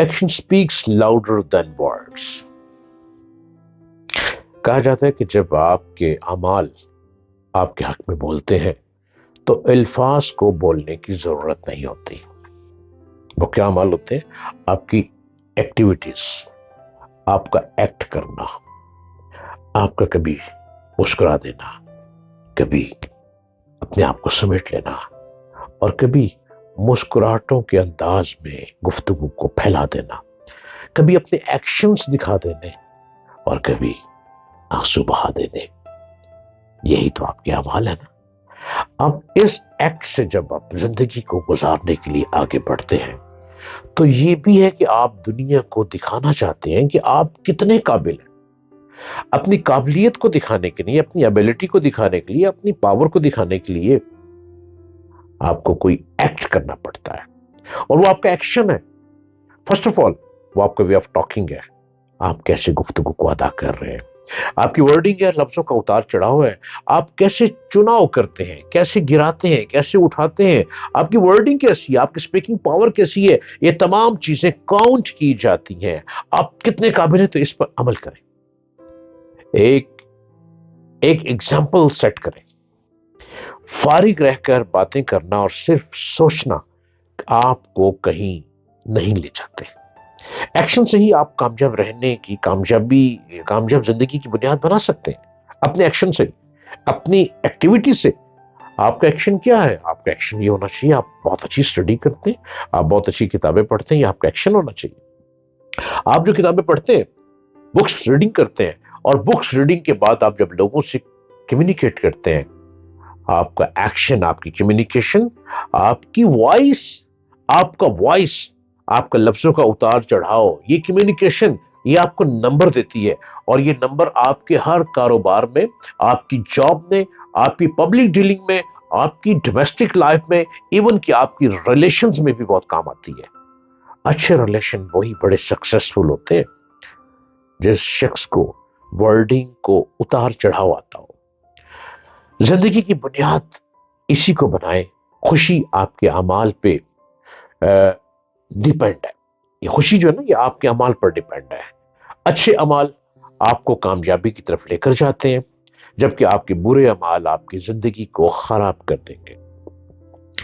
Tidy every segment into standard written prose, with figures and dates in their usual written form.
Action speaks louder than words. کہا جاتا ہے کہ جب آپ کے اعمال آپ کے حق میں بولتے ہیں تو الفاظ کو بولنے کی ضرورت نہیں ہوتی. وہ کیا اعمال ہوتے ہیں؟ آپ کی ایکٹیویٹیز، آپ کا ایکٹ کرنا، آپ کا کبھی مسکرا دینا، کبھی اپنے آپ کو سمیٹ لینا، اور کبھی مسکراہٹوں کے انداز میں گفتگو کو پھیلا دینا، کبھی اپنے ایکشنز دکھا دینے اور کبھی آنسو بہا دینے. یہی تو آپ کے اعمال ہے نا. اب اس ایکٹ سے جب آپ زندگی کو گزارنے کے لیے آگے بڑھتے ہیں تو یہ بھی ہے کہ آپ دنیا کو دکھانا چاہتے ہیں کہ آپ کتنے قابل ہیں. اپنی قابلیت کو دکھانے کے لیے، اپنی ایبلٹی کو دکھانے کے لیے، اپنی پاور کو دکھانے کے لیے آپ کو کوئی ایکٹ کرنا پڑتا ہے، اور وہ آپ کا ایکشن ہے. فرسٹ آف آل وہ آپ کا وے آف ٹاکنگ ہے. آپ کیسے گفتگو کو ادا کر رہے ہیں، آپ کی ورڈنگ ہے، لفظوں کا اتار چڑھاؤ ہے، آپ کیسے چناؤ کرتے ہیں، کیسے گراتے ہیں، کیسے اٹھاتے ہیں، آپ کی ورڈنگ کیسی ہے، آپ کی اسپیکنگ پاور کیسی ہے، یہ تمام چیزیں کاؤنٹ کی جاتی ہیں. آپ کتنے قابل ہیں تو اس پر عمل کریں. ایک ایگزامپل سیٹ کریں. فارغ رہ کر باتیں کرنا اور صرف سوچنا آپ کو کہیں نہیں لے جاتے. ایکشن سے ہی آپ کامیاب رہنے کی کامیاب زندگی کی بنیاد بنا سکتے ہیں. اپنے ایکشن سے، اپنی ایکٹیویٹی سے. آپ کا ایکشن کیا ہے؟ آپ کا ایکشن یہ ہونا چاہیے آپ بہت اچھی اسٹڈی کرتے ہیں، آپ بہت اچھی کتابیں پڑھتے ہیں، یہ آپ کا ایکشن ہونا چاہیے. آپ جو کتابیں پڑھتے ہیں، بکس ریڈنگ کرتے ہیں، اور بکس ریڈنگ کے بعد آپ جب لوگوں سے کمیونیکیٹ کرتے ہیں، آپ کا ایکشن، آپ کی کمیونیکیشن، آپ کی وائس، آپ کا لفظوں کا اتار چڑھاؤ، یہ کمیونیکیشن یہ آپ کو نمبر دیتی ہے. اور یہ نمبر آپ کے ہر کاروبار میں، آپ کی جاب میں، آپ کی پبلک ڈیلنگ میں، آپ کی ڈومیسٹک لائف میں، ایون کہ آپ کی ریلیشنز میں بھی بہت کام آتی ہے. اچھے ریلیشن وہی بڑے سکسیسفل ہوتے ہیں جس شخص کو ورڈنگ کو اتار چڑھاؤ آتا ہو. زندگی کی بنیاد اسی کو بنائے. خوشی آپ کے اعمال پہ ڈیپینڈ ہے. یہ خوشی جو ہے نا، یہ آپ کے اعمال پر ڈیپینڈ ہے. اچھے اعمال آپ کو کامیابی کی طرف لے کر جاتے ہیں، جبکہ آپ کے برے اعمال آپ کی زندگی کو خراب کر دیں گے.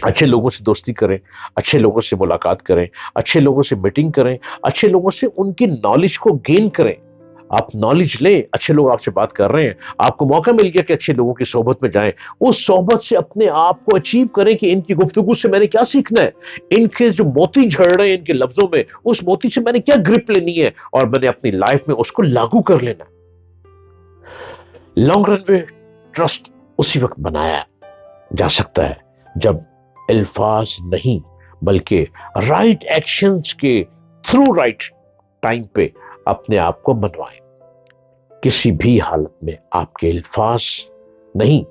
اچھے لوگوں سے دوستی کریں، اچھے لوگوں سے ملاقات کریں، اچھے لوگوں سے میٹنگ کریں، اچھے لوگوں سے ان کی نالج کو گین کریں. آپ نالج لیں، اچھے لوگ آپ سے بات کر رہے ہیں، آپ کو موقع مل گیا کہ اچھے لوگوں کی صحبت میں جائیں. اس صحبت سے اپنے آپ کو اچیو کریں کہ ان کی گفتگو سے میں نے کیا سیکھنا ہے، ان کے جو موتی جھڑ رہے ہیں ان کے لفظوں میں، اس موتی سے میں نے کیا گرپ لینی ہے اور میں نے اپنی لائف میں اس کو لاگو کر لینا. لانگ رن میں ٹرسٹ اسی وقت بنایا جا سکتا ہے جب الفاظ نہیں بلکہ رائٹ ایکشنز کے تھرو رائٹ ٹائم پہ اپنے آپ کو منوائیں. کسی بھی حالت میں آپ کے الفاظ نہیں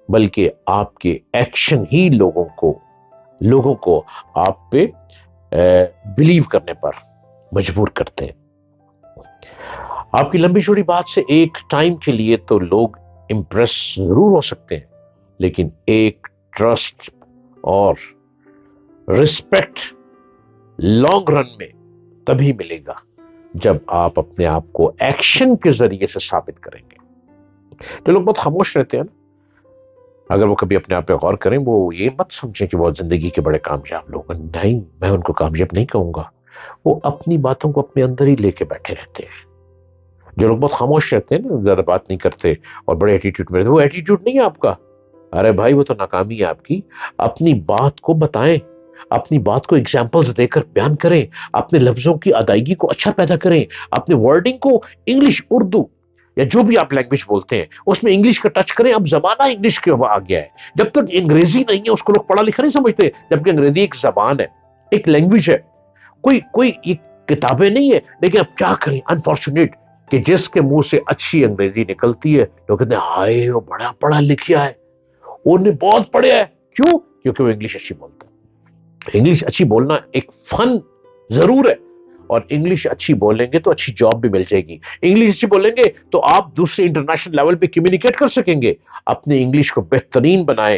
بلکہ آپ کے ایکشن ہی لوگوں کو آپ پہ بلیو کرنے پر مجبور کرتے ہیں. آپ کی لمبی چوڑی بات سے ایک ٹائم کے لیے تو لوگ امپریس ضرور ہو سکتے ہیں، لیکن ایک ٹرسٹ اور رسپیکٹ لانگ رن میں تبھی ملے گا جب آپ اپنے آپ کو ایکشن کے ذریعے سے ثابت کریں گے. تو لوگ بہت خاموش رہتے ہیں نا. اگر وہ کبھی اپنے آپ پہ غور کریں، وہ یہ مت سمجھیں کہ وہ زندگی کے بڑے کامیاب لوگ ہیں. نہیں، میں ان کو کامیاب نہیں کہوں گا. وہ اپنی باتوں کو اپنے اندر ہی لے کے بیٹھے رہتے ہیں. جو لوگ بہت خاموش رہتے ہیں نا، زیادہ بات نہیں کرتے اور بڑے ایٹیٹیوڈ میں رہتے، وہ ایٹیٹیوڈ نہیں ہے آپ کا. ارے بھائی، وہ تو ناکامی ہے آپ کی. اپنی بات کو بتائیں، اپنی بات کو ایگزامپلز دے کر بیان کریں، اپنے لفظوں کی ادائیگی کو اچھا پیدا کریں، اپنے ورڈنگ کو انگلش، اردو یا جو بھی آپ لینگویج بولتے ہیں اس میں انگلش کا ٹچ کریں. اب زمانہ انگلش کے آ گیا ہے. جب تک انگریزی نہیں ہے اس کو لوگ پڑھا لکھا نہیں سمجھتے، جبکہ انگریزی ایک زبان ہے، ایک لینگویج ہے. کوئی یہ کتابیں نہیں ہے. لیکن اب کیا کریں، انفارچونیٹ کہ جس کے منہ سے اچھی انگریزی نکلتی ہے لوگ کہتے ہیں ہائے وہ بڑا پڑھا لکھا ہے، انہیں بہت پڑھا ہے. کیوں؟ کیونکہ وہ انگلش اچھی بولتا ہے. انگلش اچھی بولنا ایک فن ضرور ہے، اور انگلش اچھی بولیں گے تو اچھی جاب بھی مل جائے گی. انگلش اچھی بولیں گے تو آپ دوسرے انٹرنیشنل لیول پہ کمیونیکیٹ کر سکیں گے. اپنے انگلش کو بہترین بنائیں،